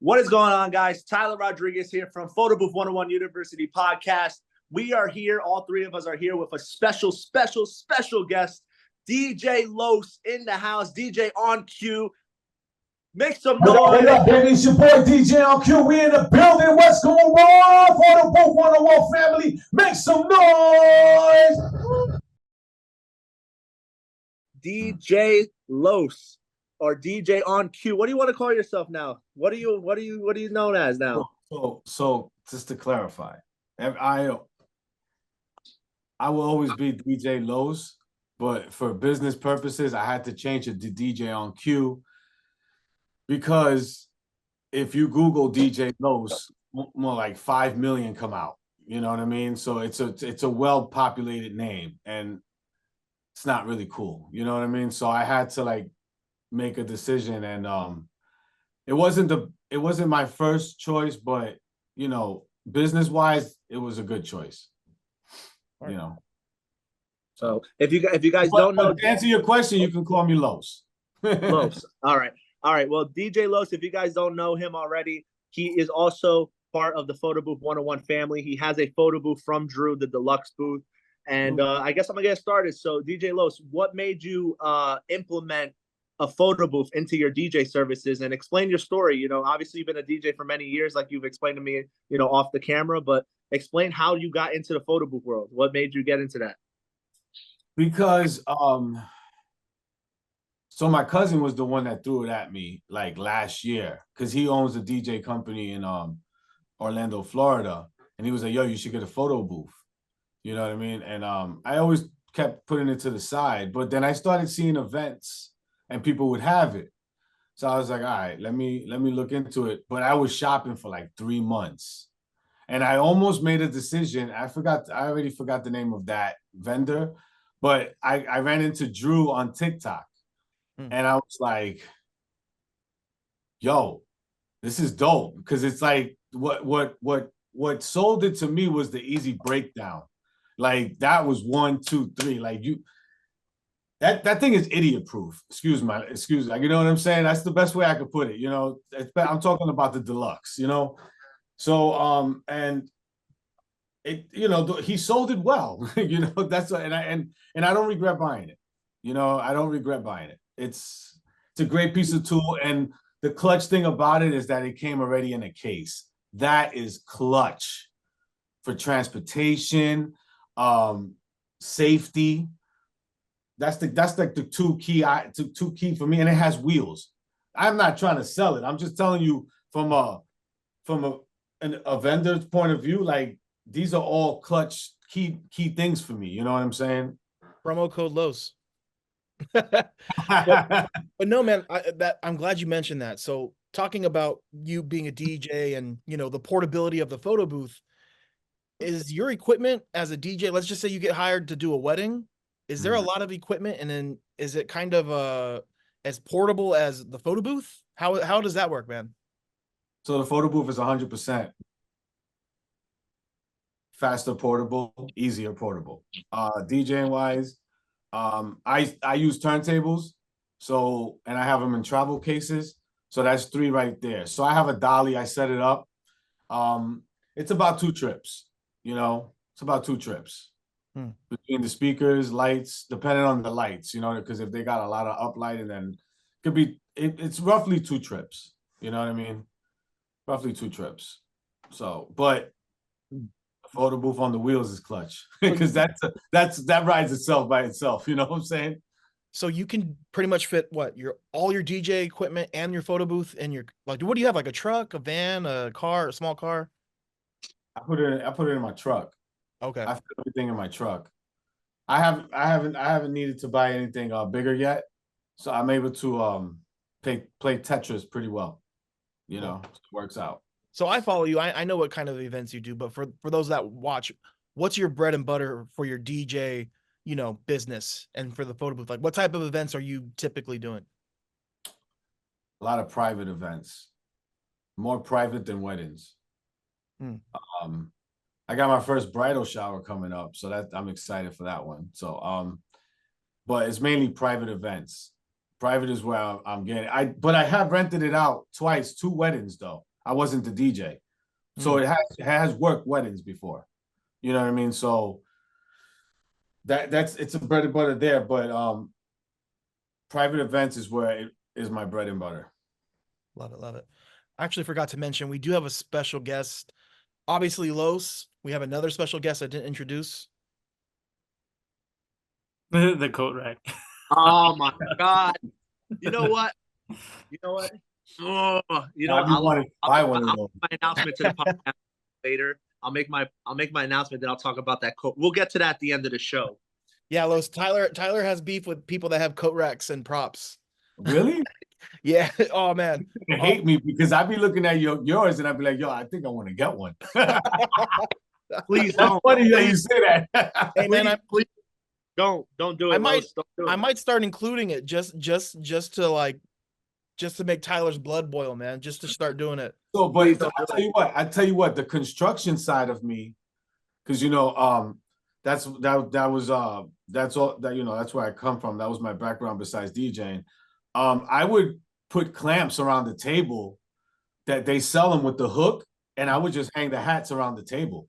What is going on, guys? Tyler Rodriguez here from Photo Booth 101 University Podcast. We are here. All three of us are here with a special guest, DJ Los in the house, DJ on cue. Make some noise. What up, baby? It's your boy DJ on cue. We in the building. What's going on? Photo Booth 101 family, make some noise. DJ Los or DJ on cue. What do you want to call yourself now? What are you known as now? So just to clarify, I will always be DJ Los, but for business purposes, I had to change it to DJ on cue because if you Google DJ Los, more like 5 million come out. You know what I mean? So it's a well-populated name, and it's not really cool. You know what I mean? So I had to make a decision, and it wasn't my first choice, but business-wise, it was a good choice. You know. So if you guys don't know, to answer your question, you can call me Los. Los. All right. Well, DJ Los, if you guys don't know him already, he is also part of the Photo Booth 101 family. He has a photo booth from Drew, the deluxe booth. And I guess I'm gonna get started. So DJ Los, what made you implement a photo booth into your DJ services, and explain your story? Obviously you've been a DJ for many years, like you've explained to me, off the camera, but explain how you got into the photo booth world. What made you get into that? Because so my cousin was the one that threw it at me last year, because he owns a DJ company in Orlando, Florida, and he was like, yo, you should get a photo booth. You know what I mean? And I always kept putting it to the side, but then I started seeing events and people would have it. So I was like, all right, let me look into it. But I was shopping for 3 months. And I almost made a decision. I already forgot the name of that vendor, but I ran into Drew on TikTok. And I was like, yo, this is dope. Because it's what sold it to me was the easy breakdown. That was 1, 2, 3. That thing is idiot proof. Excuse me. You know what I'm saying? That's the best way I could put it. I'm talking about the deluxe. So and it he sold it well. That's what, and I don't regret buying it. I don't regret buying it. It's a great piece of tool, and the clutch thing about it is that it came already in a case. That is clutch for transportation, safety. That's the two key for me, and it has wheels. I'm not trying to sell it. I'm just telling you from a vendor's point of view, these are all clutch key things for me. You know what I'm saying? Promo code LOS. but no, man, I'm glad you mentioned that. So talking about you being a DJ and the portability of the photo booth, is your equipment as a DJ, let's just say you get hired to do a wedding, is there a lot of equipment, and then is it kind of as portable as the photo booth? How does that work, man? So the photo booth is 100% faster portable, easier portable. DJing wise, I use turntables, and I have them in travel cases. So that's 3 right there. So I have a dolly, I set it up. It's about 2 trips, it's about 2 trips between the speakers, lights, depending on the lights, because if they got a lot of uplight, and then it's roughly 2 trips, you know what I mean? Roughly 2 trips. So, but photo booth on the wheels is clutch because that rides itself by itself. You know what I'm saying? So you can pretty much fit all your DJ equipment and your photo booth in your, what do you have? Like a truck, a van, a car, a small car? I put it in my truck. Okay. I fit everything in my truck. I haven't needed to buy anything bigger yet, so I'm able to play Tetris pretty well. It works out. So I follow you. I know what kind of events you do, but for those that watch, what's your bread and butter for your DJ, business, and for the photo booth? What type of events are you typically doing? A lot of private events, more private than weddings. I got my first bridal shower coming up, so that I'm excited for that one. So, but it's mainly private events. Private is where I'm getting. But I have rented it out twice, 2 weddings though. I wasn't the DJ. So it has worked weddings before. You know what I mean? So it's a bread and butter there, but private events is where it is my bread and butter. Love it, love it. I actually forgot to mention we do have a special guest. Obviously, Los. We have another special guest I didn't introduce. The coat rack. Oh my God. You know what? You know what? Oh, you know, I'll make my announcement to the podcast later. I'll make my announcement, then I'll talk about that coat. We'll get to that at the end of the show. Yeah, Los. Tyler has beef with people that have coat racks and props. Really? Yeah. Oh man. They hate me because I be looking at yours and I be like, yo, I think I want to get one. Please don't. Funny that you say that. Hey man, please don't do it. I might start including it just to make Tyler's blood boil, man. Just to start doing it. So, but I tell you what, the construction side of me, because that's all that that's where I come from. That was my background besides DJing. I would put clamps around the table that they sell them with the hook, and I would just hang the hats around the table.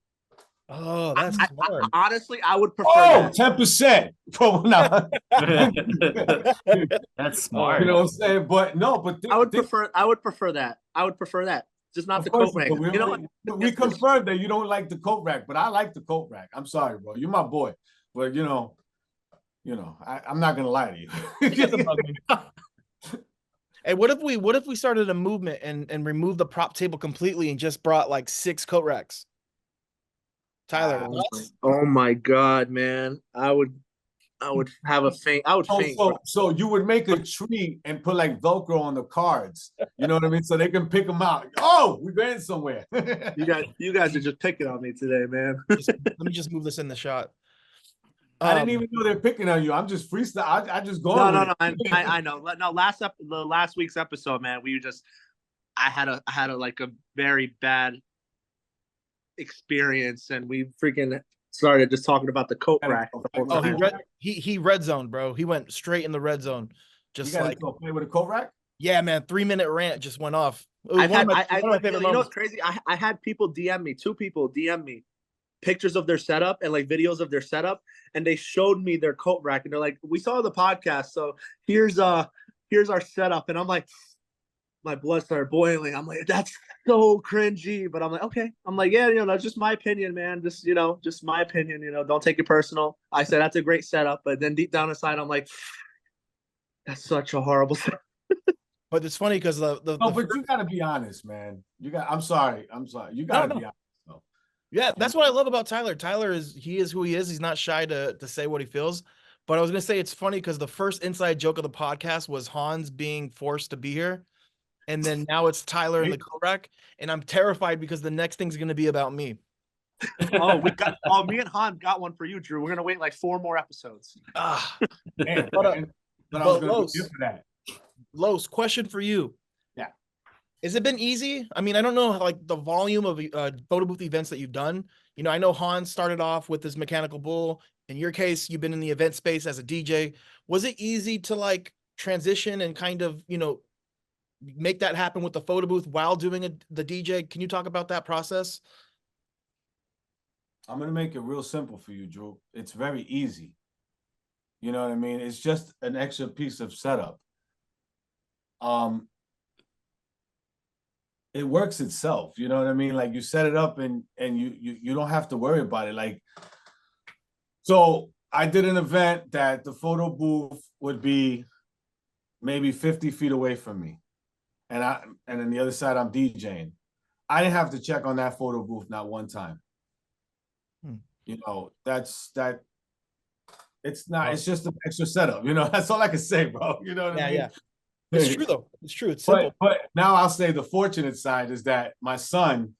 Oh, that's smart. Honestly, I would prefer 10%. That's smart. You know what I'm saying? But no, but I would prefer that. Just not the coat rack. We confirmed that you don't like the coat rack, but I like the coat rack. I'm sorry, bro. You're my boy. But I'm not gonna lie to you. Hey, what if we started a movement and removed the prop table completely and just brought like 6 coat racks? Tyler, oh my God, man. I would have a faint. I would faint. So you would make a tree and put like Velcro on the cards. You know what I mean? So they can pick them out. Oh, we're going somewhere. You guys are just picking on me today, man. Let me just move this in the shot. I didn't even know they're picking on you. I'm just freestyle. I just go. No. I know. No, the last week's episode, man. I had a very bad experience, and we freaking started just talking about the coat rack. He red zone, bro. He went straight in the red zone. Just like go play with a coat rack. Yeah, man. 3-minute rant just went off. You know what's crazy? I had people DM me. 2 people DM me pictures of their setup and like videos of their setup, and they showed me their coat rack, and they're like, "We saw the podcast, so here's our setup." And I'm like, my blood started boiling. I'm like, that's so cringy, but I'm like, okay. I'm like, yeah, that's just my opinion, man. Just my opinion. Don't take it personal. I said that's a great setup, but then deep down inside, I'm like, that's such a horrible setup. But it's funny because but you gotta be honest, man. I'm sorry. You gotta be honest. Though. Yeah, that's what I love about Tyler. Tyler is who he is. He's not shy to say what he feels. But I was gonna say it's funny because the first inside joke of the podcast was Hans being forced to be here. And then now it's Tyler in the coat rack, and I'm terrified because the next thing's gonna be about me. Me and Han got one for you, Drew. We're gonna wait like 4 more episodes. Man, but I was gonna be for that. Los, question for you. Yeah. Has it been easy? I mean, I don't know like the volume of photo booth events that you've done. I know Hans started off with his mechanical bull. In your case, you've been in the event space as a DJ. Was it easy to like transition and kind of, make that happen with the photo booth while doing the DJ? Can you talk about that process? I'm going to make it real simple for you, Drew. It's very easy. You know what I mean? It's just an extra piece of setup. It works itself. You know what I mean? Like you set it up and you don't have to worry about it. Like, so I did an event that the photo booth would be maybe 50 feet away from me. And on the other side, I'm DJing. I didn't have to check on that photo booth not one time. It's just an extra setup. That's all I can say, bro. You know what I mean? Yeah. It's true though. It's true. It's simple. But now I'll say the fortunate side is that my son,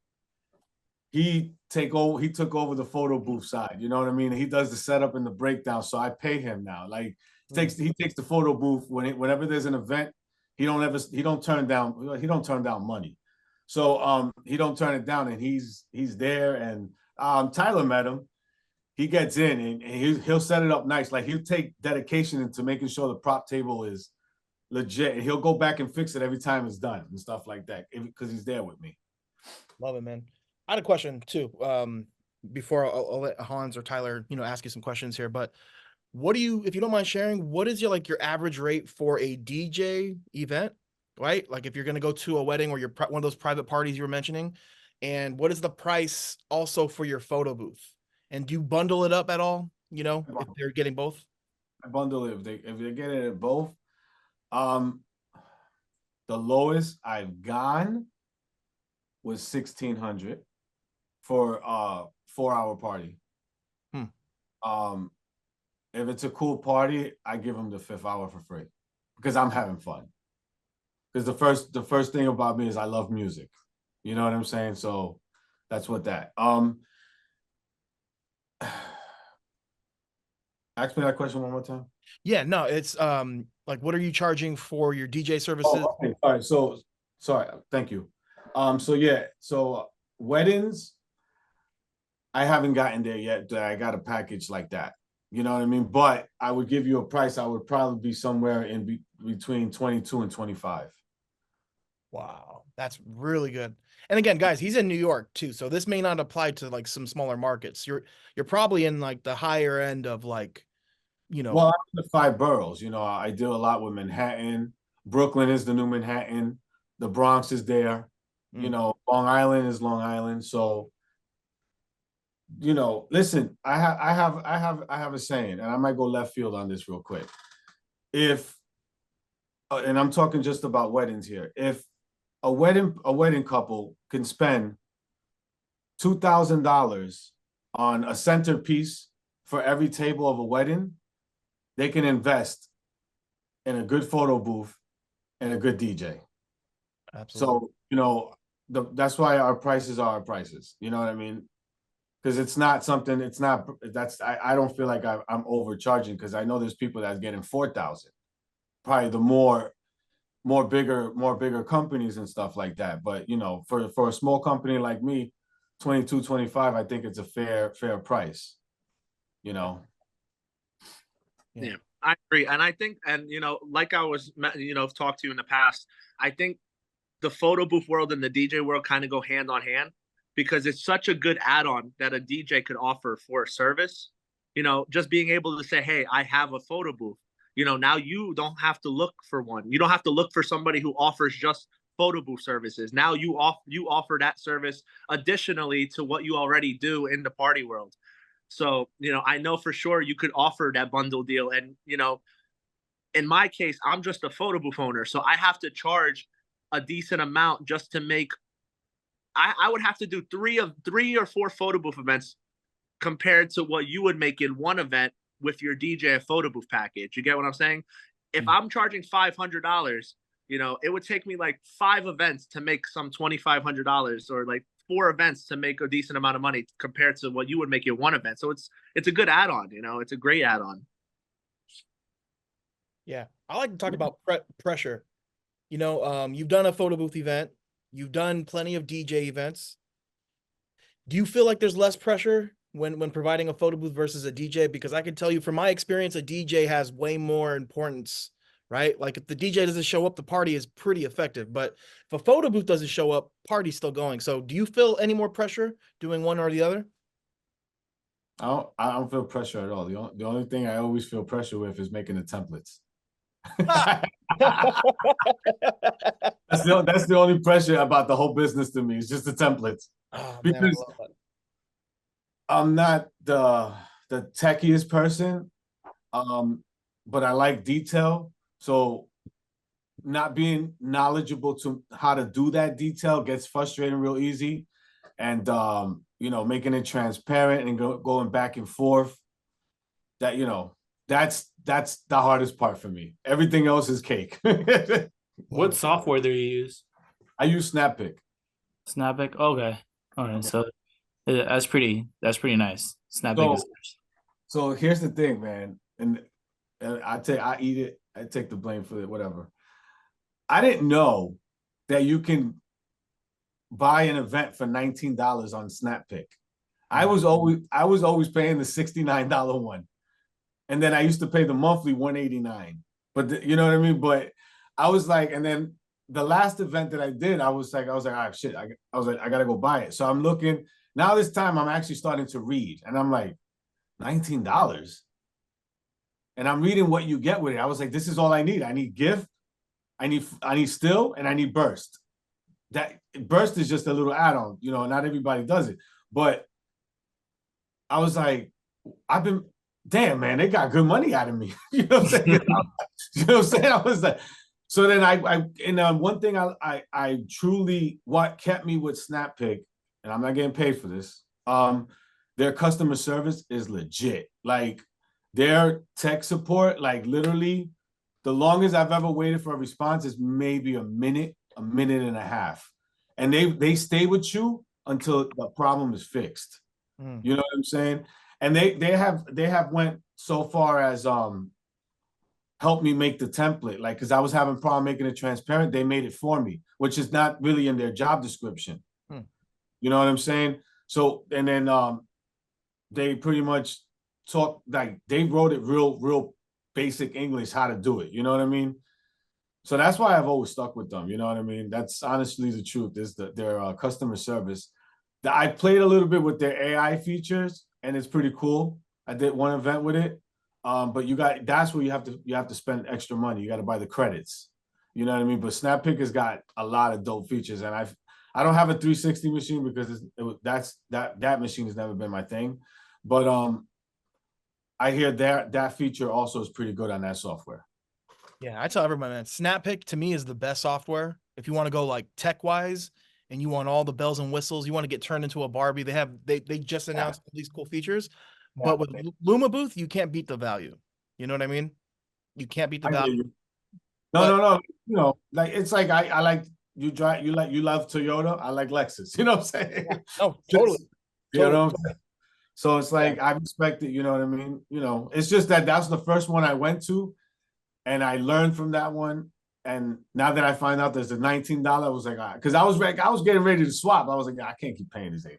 he took over the photo booth side. You know what I mean? He does the setup and the breakdown. So I pay him now. Like he takes the photo booth whenever there's an event. He don't turn down money. So he don't turn it down, and he's there. And Tyler met him. He gets in and he'll set it up nice. Like he'll take dedication into making sure the prop table is legit. And he'll go back and fix it every time it's done and stuff like that because he's there with me. Love it, man. I had a question too. Before I'll let Hans or Tyler, ask you some questions here. But what do you, if you don't mind sharing, what is your average rate for a DJ event, right? Like if you're gonna go to a wedding or one of those private parties you were mentioning, and what is the price also for your photo booth? And do you bundle it up at all? If they're getting both. I bundle it if they're getting it both. The lowest I've gone was 1,600 for a 4-hour party. If it's a cool party, I give them the 5th hour for free because I'm having fun. Because the first thing about me is I love music. You know what I'm saying? So that's what that. Ask me that question one more time. Yeah, no, it's what are you charging for your DJ services? Oh, okay. All right. So sorry. Thank you. So weddings, I haven't gotten there yet. That I got a package like that. You know what I mean? But I would give you a price. I would probably be somewhere in between 22 and 25. Wow, that's really good. And again, guys, he's in New York too, so this may not apply to some smaller markets. You're probably in the higher end of Well, I'm in the 5 boroughs. I deal a lot with Manhattan. Brooklyn is the new Manhattan. The Bronx is there. Long Island is Long Island. So, listen, I have a saying, and I might go left field on this real quick. And I'm talking just about weddings here. If a wedding couple can spend $2,000 on a centerpiece for every table of a wedding, they can invest in a good photo booth and a good DJ. Absolutely. So, that's why our prices are our prices. You know what I mean? Because I don't feel like I'm overcharging because I know there's people that's getting 4,000, probably the more bigger companies and stuff like that. But for a small company like me, 22, 25, I think it's a fair price. Yeah, I agree. And I think, like I was, talked to you in the past, I think the photo booth world and the DJ world kind of go hand on hand because it's such a good add-on that a DJ could offer for a service. Just being able to say, hey, I have a photo booth. Now you don't have to look for one. You don't have to look for somebody who offers just photo booth services. Now you offer that service additionally to what you already do in the party world. So, I know for sure you could offer that bundle deal. And, in my case, I'm just a photo booth owner. So I have to charge a decent amount just to make, I would have to do 3 or 4 photo booth events compared to what you would make in one event with your DJ photo booth package. You get what I'm saying? If I'm charging $500, it would take me 5 events to make some $2,500 or 4 events to make a decent amount of money compared to what you would make in one event. So it's a good add-on, it's a great add-on. Yeah. I like to talk about pressure. You've done a photo booth event. You've done plenty of DJ events. Do you feel like there's less pressure when providing a photo booth versus a DJ? Because I can tell you from my experience, a DJ has way more importance, right? Like if the DJ doesn't show up, the party is pretty effective. But if a photo booth doesn't show up, party's still going. So do you feel any more pressure doing one or the other? I don't feel pressure at all. The only thing I always feel pressure with is making the templates. That's the only pressure about the whole business to me. It's just the templates. Oh, because man, I love that. I'm not the techiest person, but I like detail. So not being knowledgeable to how to do that detail gets frustrating real easy. And making it transparent and going back and forth, that's the hardest part for me. Everything else is cake. What software do you use? I use Snappic. Snappic. Okay. All right. So that's pretty nice. Snappic is nice. So here's the thing, man. And I eat it. I take the blame for it, whatever. I didn't know that you can buy an event for $19 on Snappic. I was always paying the $69 one. And then I used to pay the monthly $189. But you know what I mean? But I was like, and then the last event that I did, I was like, all right, shit. I was like, I gotta go buy it. So I'm looking now. This time, I'm actually starting to read, and I'm like, $19, and I'm reading what you get with it. I was like, this is all I need. I need GIF, I need still, and I need burst. That burst is just a little add-on. You know, not everybody does it, but I was like, damn, man, they got good money out of me. You know what I'm saying? You know what I'm saying? I was like. So then one thing I truly, what kept me with SnapPick, and I'm not getting paid for this, their customer service is legit. Like their tech support, like literally the longest I've ever waited for a response is maybe a minute and a half. And they stay with you until the problem is fixed. You know what I'm saying? And they have went so far as help me make the template, like, because I was having a problem making it transparent. They made it for me, which is not really in their job description. You know what I'm saying? So, and then they pretty much talk, like they wrote it real basic English, how to do it. You know what I mean? So that's why I've always stuck with them. You know what I mean? That's honestly the truth, is their customer service. I played a little bit with their AI features, and it's pretty cool. I did one event with it. But that's where you have to spend extra money. You got to buy the credits. You know what I mean? But SnapPick has got a lot of dope features, and I don't have a 360 machine because that machine has never been my thing. But I hear that feature also is pretty good on that software. Yeah, I tell everybody, man, SnapPick to me is the best software. If you want to go like tech wise and you want all the bells and whistles, you want to get turned into a Barbie. They just announced all these cool features. But with LumaBooth, you can't beat the value. You know what I mean? You can't beat the value. No. You know, like it's like I like you love Toyota. I like Lexus. You know what I'm saying? Yeah. Oh, totally. You know what I'm saying? So it's like I respect it. You know what I mean? You know, it's just that's the first one I went to, and I learned from that one. And now that I find out there's a $19, I was like, because I was getting ready to swap. I was like, I can't keep paying these $89,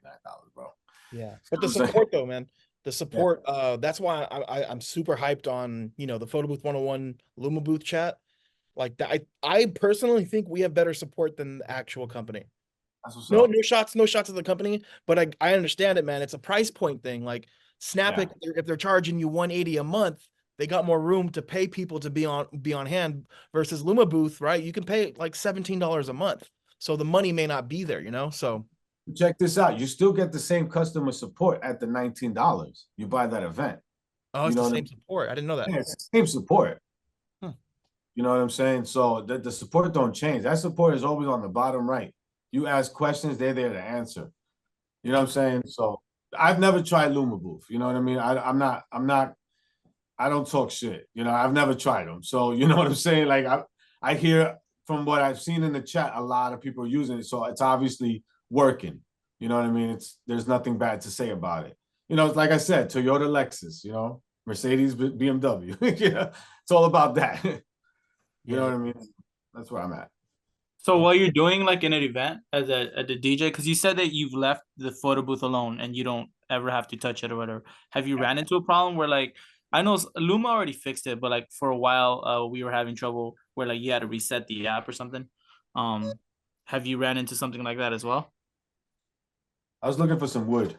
bro. Yeah, but the support though, man. The support, that's why I'm super hyped on, you know, the Photo Booth 101 LumaBooth chat. Like that, I personally think we have better support than the actual company. That's what's No, up. no shots at the company, but I understand it, man. It's a price point thing. Like SnapPick, if they're charging you $180 a month, they got more room to pay people to be on hand versus LumaBooth, right? You can pay like $17 a month. So the money may not be there, you know? So check this out. You still get the same customer support at the $19. You buy that event. oh, it's the same support. I didn't know that. Yeah, it's the same support. You know what I'm saying? So the support don't change. That support is always on the bottom right. You ask questions, they're there to answer. You know what I'm saying? So I've never tried LumaBooth. You know what I mean? I don't talk shit. You know, I've never tried them. So you know what I'm saying? Like I hear from what I've seen in the chat, a lot of people are using it. So it's obviously working. You know what I mean? There's nothing bad to say about it. You know, it's like I said, Toyota, Lexus, you know, Mercedes, BMW. Yeah, it's all about that. You know what I mean? That's where I'm at. So while you're doing like in an event as a DJ, because you said that you've left the photo booth alone and you don't ever have to touch it or whatever. Have you ran into a problem where like I know Luma already fixed it, but like for a while we were having trouble where like you had to reset the app or something. Have you ran into something like that as well? I was looking for some wood,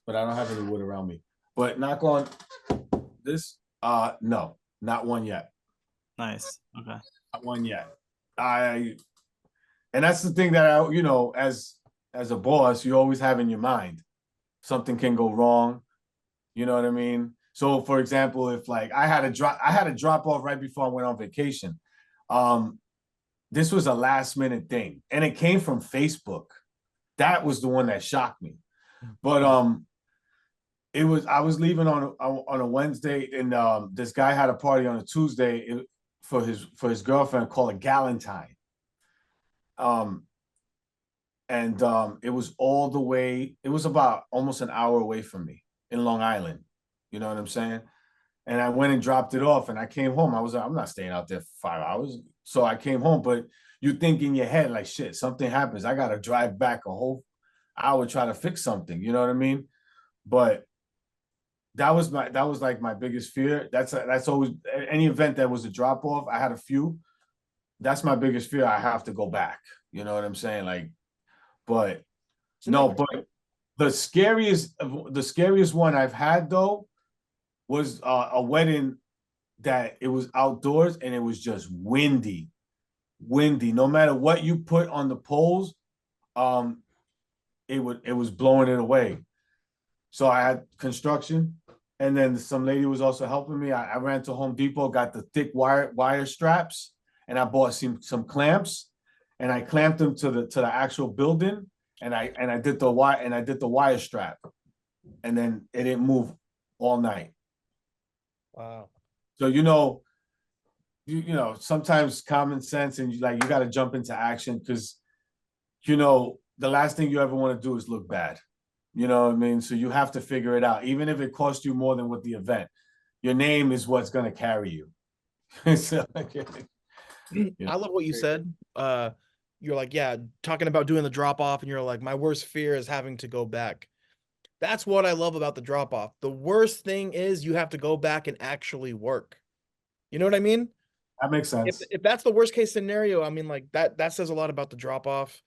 but I don't have any wood around me. But knock on this. No, not one yet. Nice. Okay. Not one yet. And that's the thing that you know, as a boss, you always have in your mind. Something can go wrong. You know what I mean? So for example, if like I had a drop off right before I went on vacation. This was a last minute thing, and it came from Facebook. That was the one that shocked me. But I was leaving on a Wednesday, and this guy had a party on a Tuesday for his girlfriend called a Galentine. It was all the way. It was about almost an hour away from me in Long Island. You know what I'm saying? And I went and dropped it off, and I came home. I was like, I'm not staying out there for 5 hours. So I came home, but you think in your head like, shit, something happens. I got to drive back a whole hour try to fix something. You know what I mean? But that was like my biggest fear. That's always any event that was a drop off. I had a few, that's my biggest fear. I have to go back. You know what I'm saying? Like, but Isn't no, that but the scariest one I've had though was a wedding that it was outdoors and it was just windy. No matter what you put on the poles, it was blowing it away. So I had construction, and then some lady was also helping me. I ran to Home Depot, got the thick wire straps, and I bought some clamps, and I clamped them to the actual building, and I did the wire strap, and then it didn't move all night. wow? So sometimes common sense and you got to jump into action because the last thing you ever want to do is look bad. You know what I mean? So you have to figure it out, even if it costs you more than what the event. Your name is what's going to carry you. So, I love what you said. You're like, yeah, talking about doing the drop off, and you're like, my worst fear is having to go back. That's what I love about the drop off. The worst thing is you have to go back and actually work. You know what I mean? That makes sense. If that's the worst case scenario, I mean, like that says a lot about the drop off.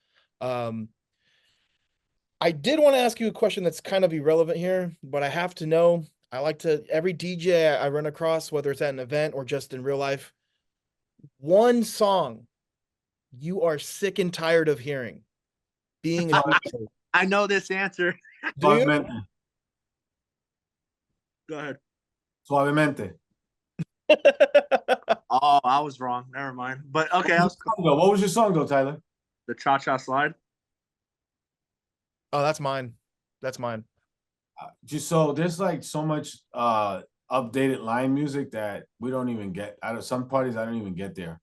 I did want to ask you a question that's kind of irrelevant here, but I have to know. I like to every DJ I run across, whether it's at an event or just in real life, one song you are sick and tired of hearing being a DJ. I know this answer. Do you? Suavemente. Go ahead. Suavemente. Oh, I was wrong. Never mind. But okay, What was your song though, Tyler? the cha-cha slide. Oh, that's mine. That's mine. Just so there's like so much updated line music that we don't even get out of some parties. I don't even get there.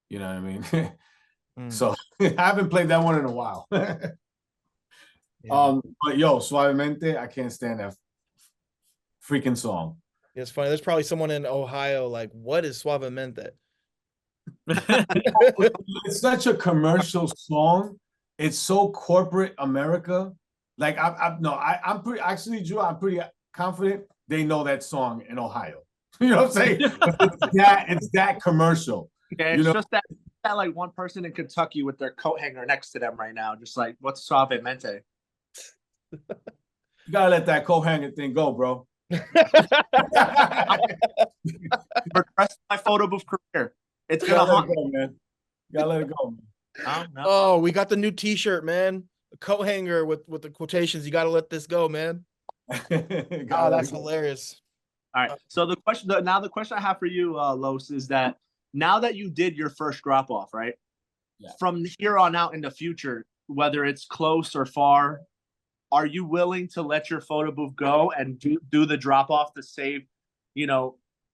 You know what I mean? So I haven't played that one in a while. Yeah. But yo, Suavemente, I can't stand that freaking song. It's funny. There's probably someone in Ohio like, what is Suavemente? It's such a commercial song. It's so corporate America. Like I'm pretty actually, Drew. I'm pretty confident they know that song in Ohio. You know what I'm saying? It's that commercial. Yeah, it's just that like one person in Kentucky with their coat hanger next to them right now, just like, what's suavemente? You gotta let that coat hanger thing go, bro. For the rest of my photo booth career, it's gonna Gotta let haunt it go, man. You gotta let it go, man. No. Oh, we got the new T-shirt, man. A coat hanger with the quotations. You got to let this go, man. Oh, that's hilarious. All right. So the question I have for you, Los, is that now that you did your first drop off, right? Yeah. From here on out in the future, whether it's close or far, are you willing to let your photo booth go and do the drop off to save,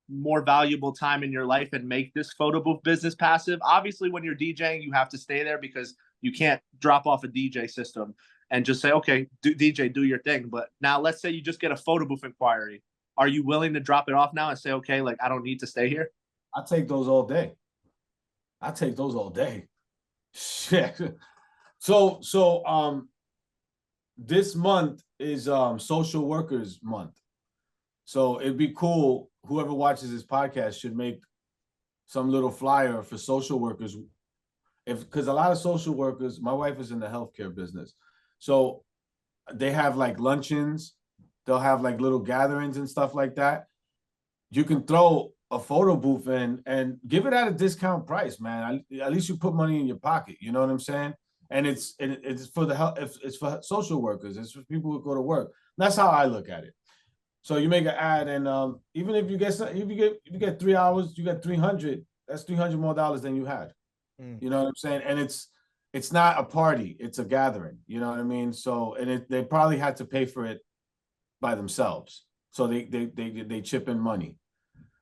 more valuable time in your life and make this photo booth business passive? Obviously, when you're DJing, you have to stay there because you can't drop off a DJ system and just say, okay, DJ, do your thing. But now let's say you just get a photo booth inquiry. Are you willing to drop it off now and say, okay, like I don't need to stay here? I take those all day. Shit. So this month is social workers month. So it'd be cool. Whoever watches this podcast should make some little flyer for social workers. Because a lot of social workers, my wife is in the healthcare business. So they have like luncheons, they'll have like little gatherings and stuff like that. You can throw a photo booth in and give it at a discount price, man. At least you put money in your pocket. You know what I'm saying? And it's for the health. It's for social workers. It's for people who go to work. That's how I look at it. So you make an ad, and even if you get 3 hours, you get 300. That's $300 more than you had. You know what I'm saying? And it's not a party; it's a gathering. You know what I mean? So they probably had to pay for it by themselves. So they chip in money.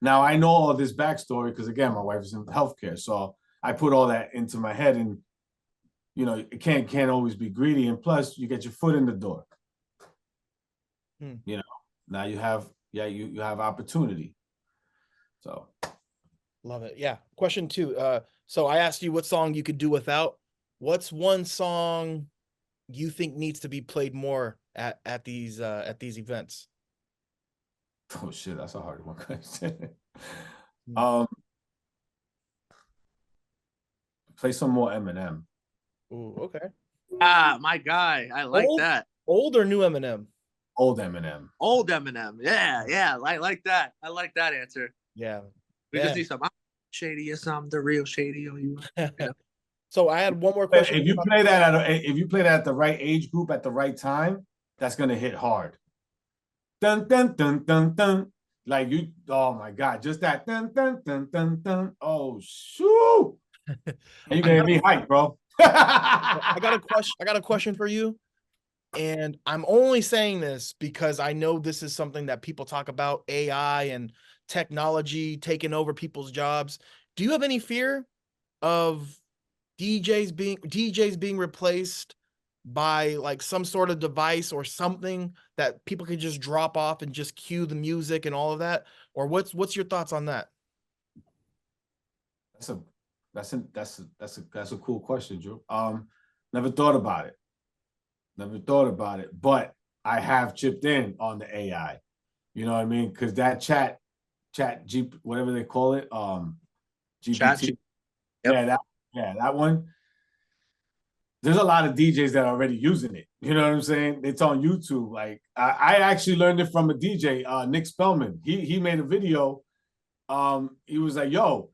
Now I know all this backstory because again, my wife is in healthcare, so I put all that into my head, and it can't always be greedy. And plus, you get your foot in the door. Now you have you have opportunity. So love it. Yeah. Question 2. So I asked you what song you could do without. What's one song you think needs to be played more at these events? Oh shit, that's a hard one question. Play some more Eminem. Ooh, okay. Ah, my guy. I like that. Old or new Eminem? Old Eminem. Old Eminem. Yeah, yeah. I like that. I like that answer. Yeah. We just need some shady or something. The real shady on you. So I had one more question. If you play that at the right age group at the right time, that's gonna hit hard. Dun dun dun dun dun. Like you, oh my God, just that dun dun dun dun dun. Oh shoot! You're gonna be hyped, bro. I got a question for you. And I'm only saying this because I know this is something that people talk about, AI and technology taking over people's jobs. Do you have any fear of DJs being replaced by like some sort of device or something that people can just drop off and just cue the music and all of that? Or what's your thoughts on that? That's a cool question, Drew. Never thought about it. But I have chipped in on the AI. You know what I mean? Because that chat G, whatever they call it, GPT. Yep. That one. There's a lot of DJs that are already using it. You know what I'm saying? It's on YouTube. Like I actually learned it from a DJ, Nick Spellman. He made a video. He was like, "Yo,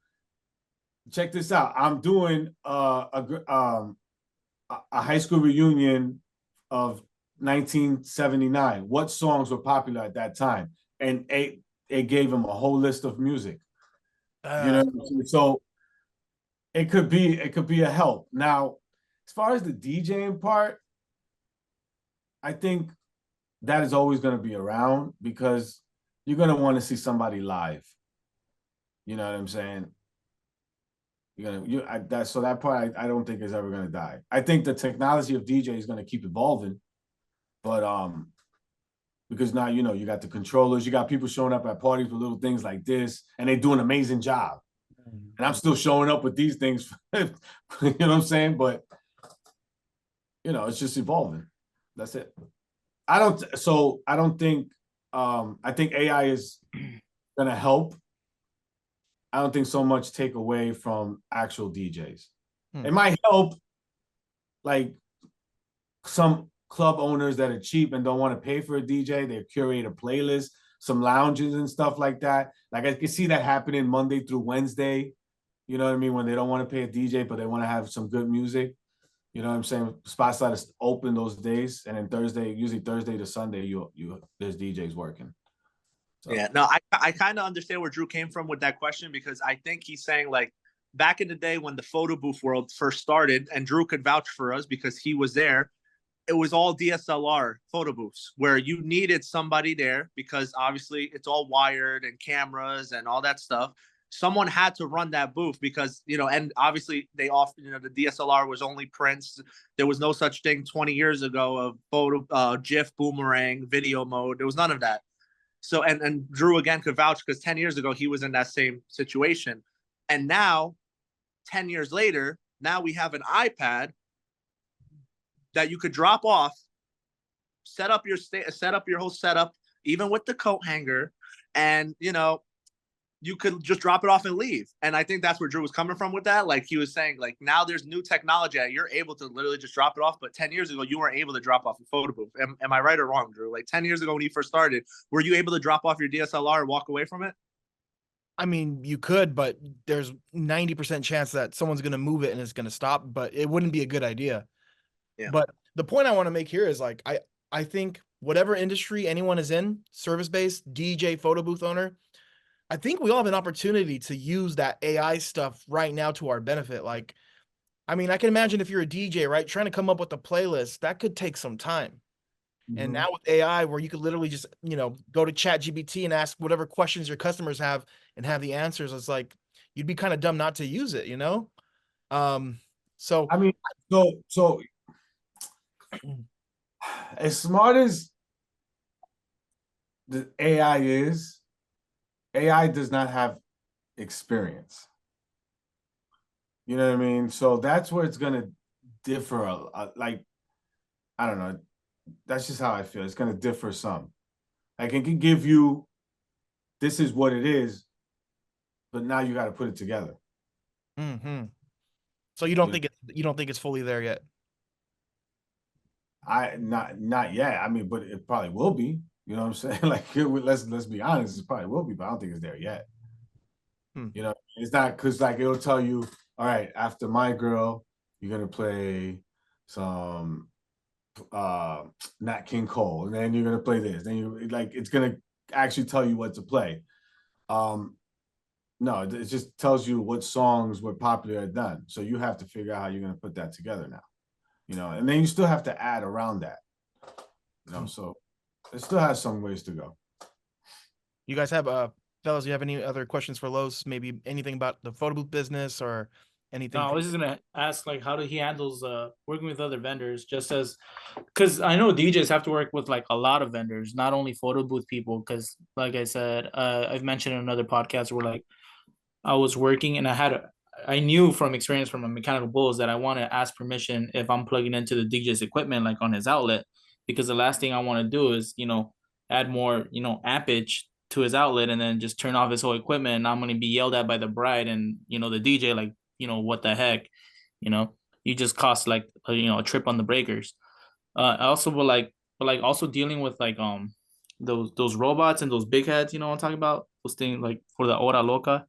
check this out. I'm doing a high school reunion of 1979. What songs were popular at that time?" And it gave him a whole list of music. You know, so it could be a help. Now, as far as the DJing part, I think that is always going to be around because you're going to want to see somebody live. You know what I'm saying? That part I don't think is ever going to die. I think the technology of DJ is going to keep evolving, but because now you got the controllers, you got people showing up at parties with little things like this, and they do an amazing job. And I'm still showing up with these things, you know what I'm saying? But it's just evolving. That's it. I think AI is gonna help. I don't think so much take away from actual DJs. It might help like some club owners that are cheap and don't want to pay for a DJ. They curate a playlist, some lounges and stuff like that. Like I can see that happening Monday through Wednesday. You know what I mean? When they don't want to pay a DJ, but they want to have some good music. You know what I'm saying? Spots that are open those days, and then usually Thursday to Sunday, there's DJs working. So. Yeah, no, I kind of understand where Drew came from with that question because I think he's saying like back in the day when the photo booth world first started, and Drew could vouch for us because he was there. It was all DSLR photo booths where you needed somebody there because obviously it's all wired and cameras and all that stuff. Someone had to run that booth because, and obviously they often, the DSLR was only prints. There was no such thing 20 years ago of photo, GIF, boomerang, video mode. There was none of that. So, and Drew again could vouch because 10 years ago, he was in that same situation. And now 10 years later, now we have an iPad that you could drop off, set up your whole setup, even with the coat hanger. And, you could just drop it off and leave. And I think that's where Drew was coming from with that. Like he was saying, like now there's new technology that you're able to literally just drop it off. But 10 years ago, you weren't able to drop off a photo booth. Am I right or wrong, Drew? Like 10 years ago when you first started, were you able to drop off your DSLR and walk away from it? I mean, you could, but there's 90% chance that someone's going to move it and it's going to stop, but it wouldn't be a good idea. Yeah. But the point I want to make here is like, I think whatever industry anyone is in, service-based, DJ, photo booth owner, I think we all have an opportunity to use that AI stuff right now to our benefit. Like, I mean, I can imagine if you're a DJ, right, trying to come up with a playlist, that could take some time. Mm-hmm. And now with AI, where you could literally just, go to ChatGPT and ask whatever questions your customers have and have the answers, it's like, you'd be kind of dumb not to use it, So, I mean, so as smart as the AI does not have experience. You know what I mean? So that's where it's going to differ. Like, I don't know. That's just how I feel. It's going to differ some. Like it can give you, this is what it is, but now you got to put it together. Mm-hmm. So you don't think it's fully there yet? Not yet. I mean, but it probably will be. You know what I'm saying? Like, let's be honest, it probably will be, but I don't think it's there yet. You know, it's not, because like it'll tell you, all right, after My Girl, you're gonna play some Nat King Cole, and then you're gonna play this. Then you like, it's gonna actually tell you what to play. No, it just tells you what songs were popular and done. So you have to figure out how you're gonna put that together now. You know, and then you still have to add around that. You know, so it still has some ways to go. You guys have fellas, you have any other questions for Los? Maybe anything about the photo booth business or anything? No, I was just gonna ask like how he handles working with other vendors, just as because I know DJs have to work with like a lot of vendors, not only photo booth people. Because like I said, I've mentioned in another podcast where like I was working and I knew from experience from a mechanical bulls that I want to ask permission if I'm plugging into the DJ's equipment like on his outlet, because the last thing I want to do is add more ampage to his outlet and then just turn off his whole equipment, and I'm going to be yelled at by the bride and the DJ like what the heck, you just cost like a trip on the breakers. I also will like also dealing with like those robots and those big heads, I'm talking about, those things like for the hora loca.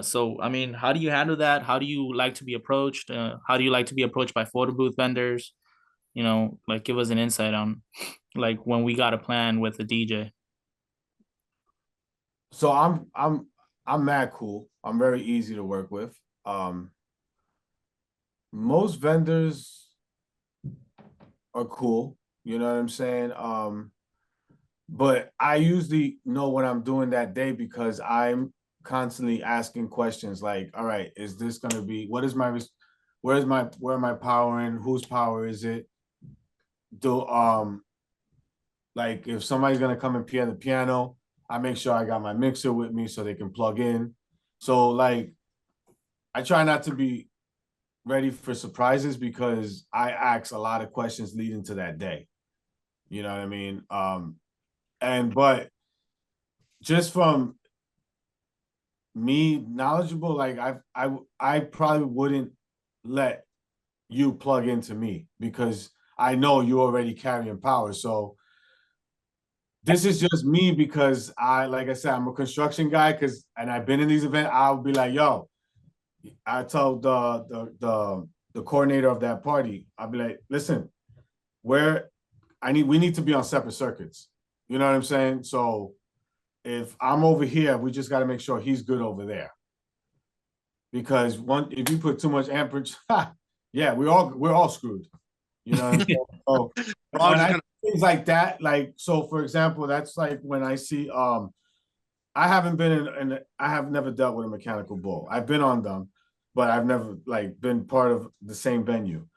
So I mean, how do you handle that? How do you like to be approached? How do you like to be approached by photo booth vendors? Like give us an insight on like when we got a plan with the DJ. So I'm mad cool. I'm very easy to work with. Most vendors are cool, you know what I'm saying? But I usually know what I'm doing that day because I'm constantly asking questions like, all right, is this going to be, where am I powering? Whose power is it? Like if somebody's going to come and piano the piano, I make sure I got my mixer with me so they can plug in. So like, I try not to be ready for surprises because I ask a lot of questions leading to that day. You know what I mean? But just from me knowledgeable, like I probably wouldn't let you plug into me because I know you're already carrying power. So this is just me because like I said, I'm a construction guy and I've been in these events. I'll be like, yo, I told the coordinator of that party, I'll be like, listen, we need to be on separate circuits. You know what I'm saying? So if I'm over here, we just got to make sure he's good over there. Because if you put too much amperage, yeah, we're all screwed. You know what I'm saying? So things like that, like, so for example, that's like when I see I haven't been I have never dealt with a mechanical bull. I've been on them, but I've never like been part of the same venue.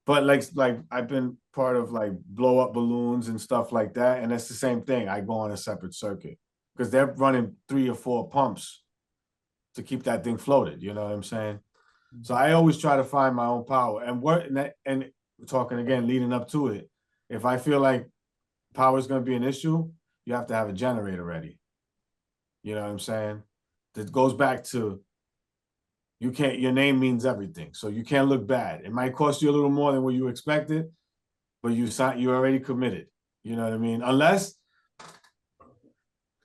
But like I've been part of like blow up balloons and stuff like that. And it's the same thing. I go on a separate circuit because they're running 3 or 4 pumps to keep that thing floated. You know what I'm saying? So I always try to find my own power and and talking again, leading up to it. If I feel like power is going to be an issue, you have to have a generator ready. You know what I'm saying? That goes back to your name means everything. So you can't look bad. It might cost you a little more than what you expected, but you're already committed. You know what I mean? Unless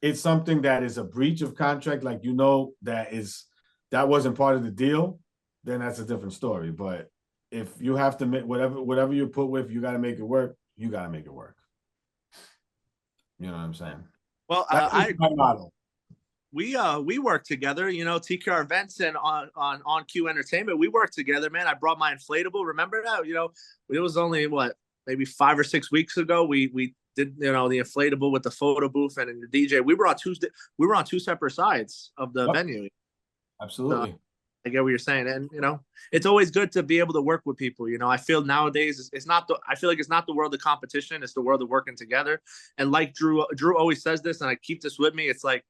it's something that is a breach of contract, like that wasn't part of the deal, then that's a different story. But if you have to make whatever you put with, you got to make it work. You got to make it work. You know what I'm saying? Well, that's my model. We work together, TKR events and on Q Entertainment. We work together, man. I brought my inflatable. Remember that? It was only maybe 5 or 6 weeks ago. We did the inflatable with the photo booth and the DJ. We were on two separate sides of the venue. Absolutely. So, I get what you're saying, and it's always good to be able to work with people. I feel nowadays I feel like it's not the world of competition; it's the world of working together. And like Drew always says this, and I keep this with me. It's like,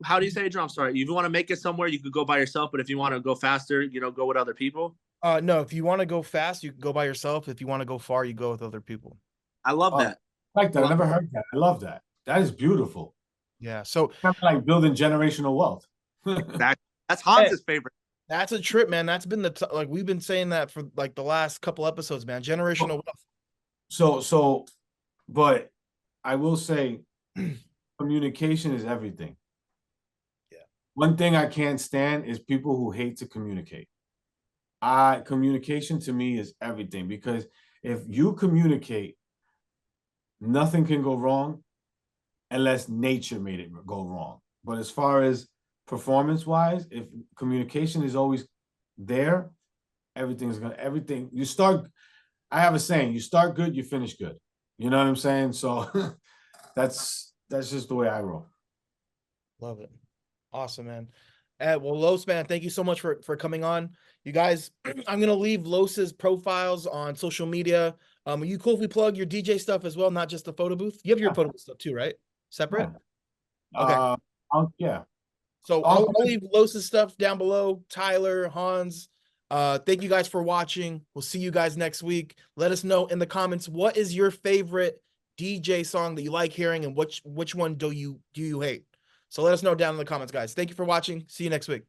how do you say it, Drew? I'm sorry. If you want to make it somewhere, you could go by yourself, but if you want to go faster, go with other people. No, if you want to go fast, you can go by yourself. If you want to go far, you go with other people. I love that. I like that. I never heard that. I love that. That is beautiful. Yeah. So kind of like building generational wealth. That's Hans's favorite. That's a trip, man. That's been like we've been saying that for like the last couple episodes, man. Generational wealth. So, but I will say communication is everything. Yeah. One thing I can't stand is people who hate to communicate. Communication to me is everything, because if you communicate, nothing can go wrong unless nature made it go wrong. But as far as performance-wise, if communication is always there, everything you start. I have a saying: you start good, you finish good. You know what I'm saying? So that's just the way I roll. Love it. Awesome, man. Well, Los, man, thank you so much for coming on. You guys, I'm gonna leave Los's profiles on social media. Are you cool if we plug your DJ stuff as well, not just the photo booth? You have your photo booth stuff too, right? Separate? Okay. Yeah. So I'll leave Los's stuff down below. Tyler, Hans. Thank you guys for watching. We'll see you guys next week. Let us know in the comments, what is your favorite DJ song that you like hearing, and which one do you hate? So let us know down in the comments, guys. Thank you for watching. See you next week.